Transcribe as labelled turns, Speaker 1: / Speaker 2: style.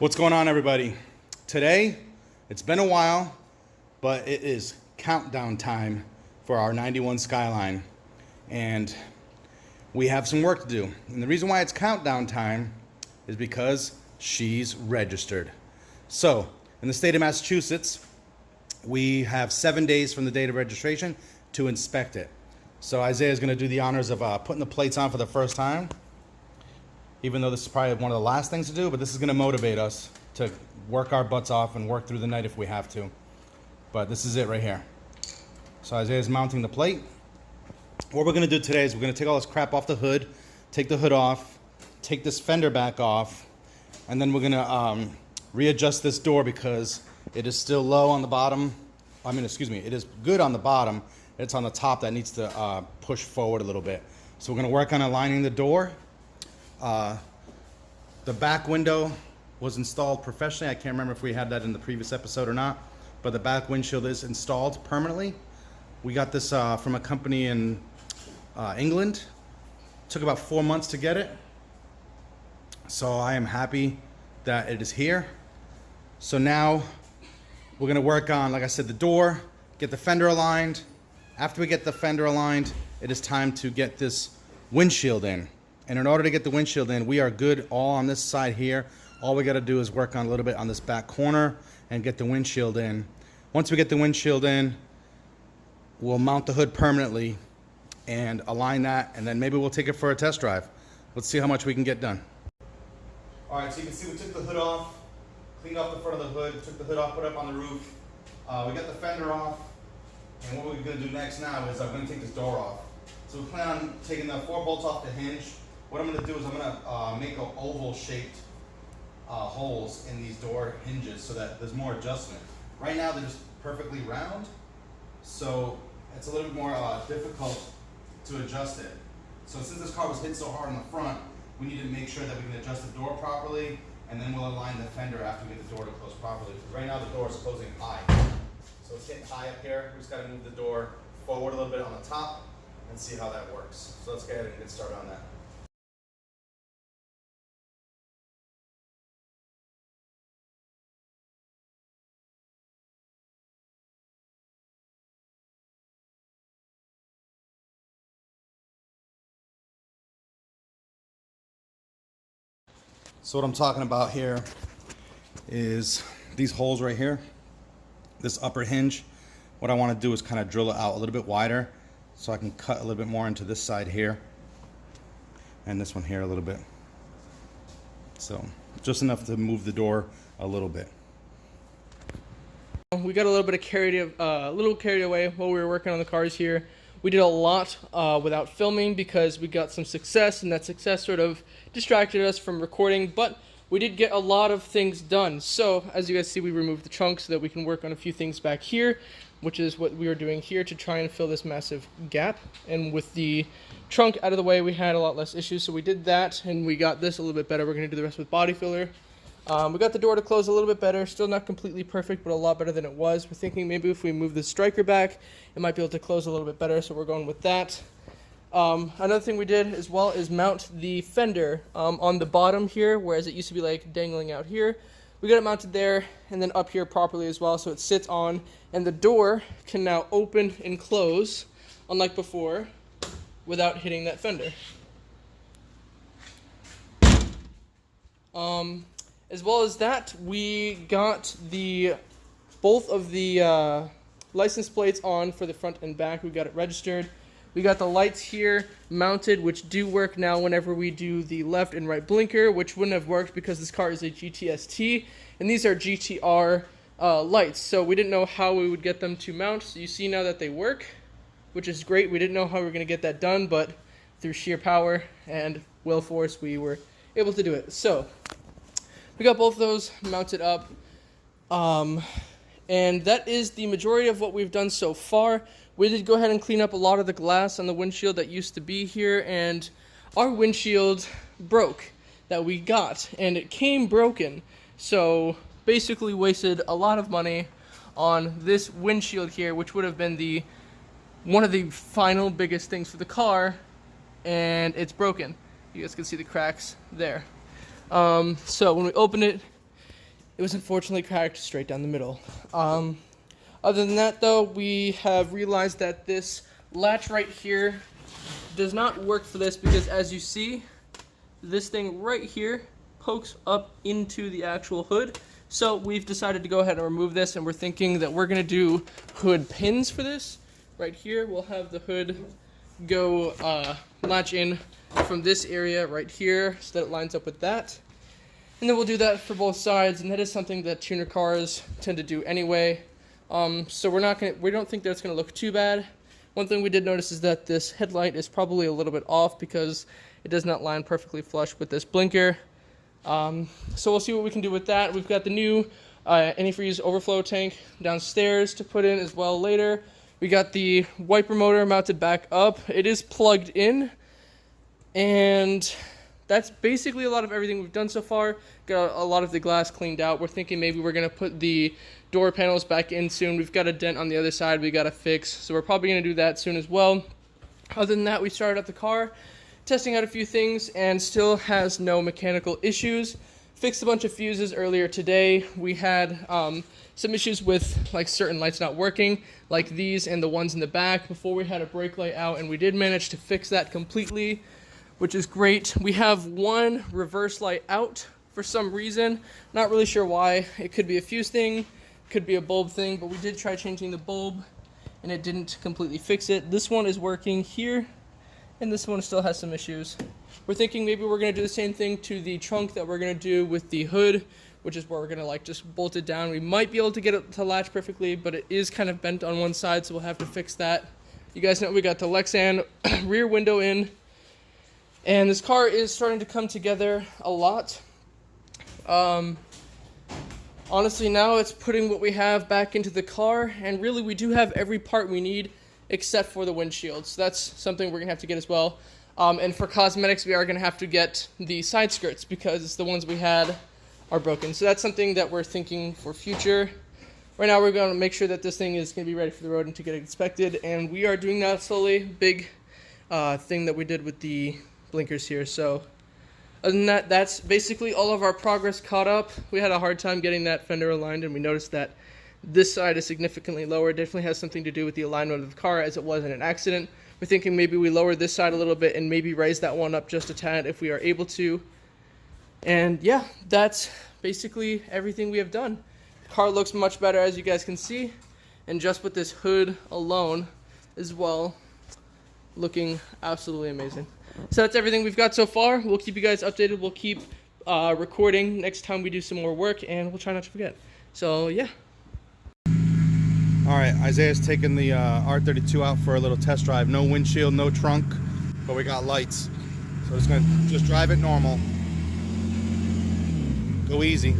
Speaker 1: What's going on, everybody? Today, it's been a while, but it is countdown time for our 91 Skyline, and we have some work to do. And the reason why it's countdown time is because she's registered. So, in the state of Massachusetts, we have 7 days from the date of registration to inspect it. So Isaiah's going to do the honors of putting the plates on for the first time, even though this is probably one of the last things to do, but this is going to motivate us to work our butts off and work through the night if we have to. But this is it right here. So Isaiah's mounting the plate. What we're going to do today is we're going to take all this crap off the hood, take the hood off, take this fender back off, and then we're going to readjust this door because it is still low on the bottom. It is good on the bottom. It's on the top that needs to push forward a little bit. So we're going to work on aligning the door. The back window was installed professionally. I can't remember if we had that in the previous episode or not, but the back windshield is installed permanently. We got this from a company in England. Took about 4 months to get it. So I am happy that it is here. So now we're going to work on, like I said, the door, get the fender aligned. After we get the fender aligned, it is time to get this windshield in. And in order to get the windshield in, we are good all on this side here. All we got to do is work on a little bit on this back corner and get the windshield in. Once we get the windshield in, we'll mount the hood permanently and align that, and then maybe we'll take it for a test drive. Let's see how much we can get done. All right, so you can see we took the hood off, cleaned off the front of the hood, took the hood off, put it up on the roof. We got the fender off, and what we're going to do next now is I'm going to take this door off. So we plan on taking the 4 bolts off the hinge. What I'm going to do is I'm going to make an oval-shaped holes in these door hinges so that there's more adjustment. Right now they're just perfectly round, so it's a little bit more difficult to adjust it. So since this car was hit so hard in the front, we need to make sure that we can adjust the door properly, and then we'll align the fender after we get the door to close properly. Because right now the door is closing high. So it's getting high up here. We just got to move the door forward a little bit on the top and see how that works. So let's go ahead and get started on that. So what I'm talking about here is these holes right here, this upper hinge. What I want to do is kind of drill it out a little bit wider so I can cut a little bit more into this side here and this one here a little bit. So just enough to move the door a little bit.
Speaker 2: We got a little carried away while we were working on the cars here. We did a lot without filming because we got some success, and that success sort of distracted us from recording, but we did get a lot of things done. So as you guys see, we removed the trunk so that we can work on a few things back here, which is what we were doing here to try and fill this massive gap. And with the trunk out of the way, we had a lot less issues, so we did that, and we got this a little bit better. We're going to do the rest with body filler. We got the door to close a little bit better, still not completely perfect, but a lot better than it was. We're thinking maybe if we move the striker back, it might be able to close a little bit better, so we're going with that. Another thing we did as well is mount the fender on the bottom here, whereas it used to be like dangling out here. We got it mounted there and then up here properly as well, so it sits on, and the door can now open and close, unlike before, without hitting that fender. As well as that, we got both of the license plates on for the front and back. We got it registered. We got the lights here mounted, which do work now whenever we do the left and right blinker, which wouldn't have worked because this car is a GTST, and these are GTR lights. So we didn't know how we would get them to mount. So you see now that they work, which is great. We didn't know how we were going to get that done, but through sheer power and will force, we were able to do it. So we got both of those mounted up, and that is the majority of what we've done so far. We did go ahead and clean up a lot of the glass on the windshield that used to be here, and our windshield broke that we got, and it came broken. So basically wasted a lot of money on this windshield here, which would have been one of the final biggest things for the car, and it's broken. You guys can see the cracks there. So when we open it, it was unfortunately cracked straight down the middle. Other than that, though, we have realized that this latch right here does not work for this because, as you see, this thing right here pokes up into the actual hood. So we've decided to go ahead and remove this, and we're thinking that we're going to do hood pins for this. Right here, we'll have the hood go latch in from this area right here so that it lines up with that. And then we'll do that for both sides, and that is something that tuner cars tend to do anyway. So we don't think that's gonna look too bad. One thing we did notice is that this headlight is probably a little bit off because it does not line perfectly flush with this blinker. So we'll see what we can do with that. We've got the new antifreeze overflow tank downstairs to put in as well later. We got the wiper motor mounted back up. It is plugged in, and that's basically a lot of everything we've done so far. Got a lot of the glass cleaned out. We're thinking maybe we're going to put the door panels back in soon. We've got a dent on the other side we got to fix, so we're probably going to do that soon as well. Other than that, we started up the car, testing out a few things, and still has no mechanical issues. Fixed a bunch of fuses earlier today. We had some issues with like certain lights not working, like these and the ones in the back before we had a brake light out, and we did manage to fix that completely, which is great. We have one reverse light out for some reason. Not really sure why. It could be a fuse thing, could be a bulb thing, but we did try changing the bulb and it didn't completely fix it. This one is working here, and this one still has some issues. We're thinking maybe we're gonna do the same thing to the trunk that we're gonna do with the hood, which is where we're gonna like just bolt it down. We might be able to get it to latch perfectly, but it is kind of bent on one side, so we'll have to fix that. You guys know we got the Lexan rear window in, and this car is starting to come together a lot. Honestly, now it's putting what we have back into the car, and really we do have every part we need except for the windshield. So that's something we're gonna have to get as well. And for cosmetics, we are gonna have to get the side skirts because the ones we had are broken. So that's something that we're thinking for future. Right now, we're gonna make sure that this thing is gonna be ready for the road and to get inspected, and we are doing that slowly. Big thing that we did with the blinkers here. So other than that, that's basically all of our progress caught up. We had a hard time getting that fender aligned, and we noticed that this side is significantly lower. It definitely has something to do with the alignment of the car as it was in an accident. We're thinking maybe we lower this side a little bit and maybe raise that one up just a tad if we are able to. And yeah, that's basically everything we have done. The car looks much better, as you guys can see, and just with this hood alone as well, looking absolutely amazing. So that's everything we've got so far. We'll keep you guys updated. We'll keep recording next time we do some more work, and we'll try not to forget. So yeah.
Speaker 1: All right, Isaiah's taking the R32 out for a little test drive. No windshield, no trunk, but we got lights. So it's gonna just drive it normal. Go easy.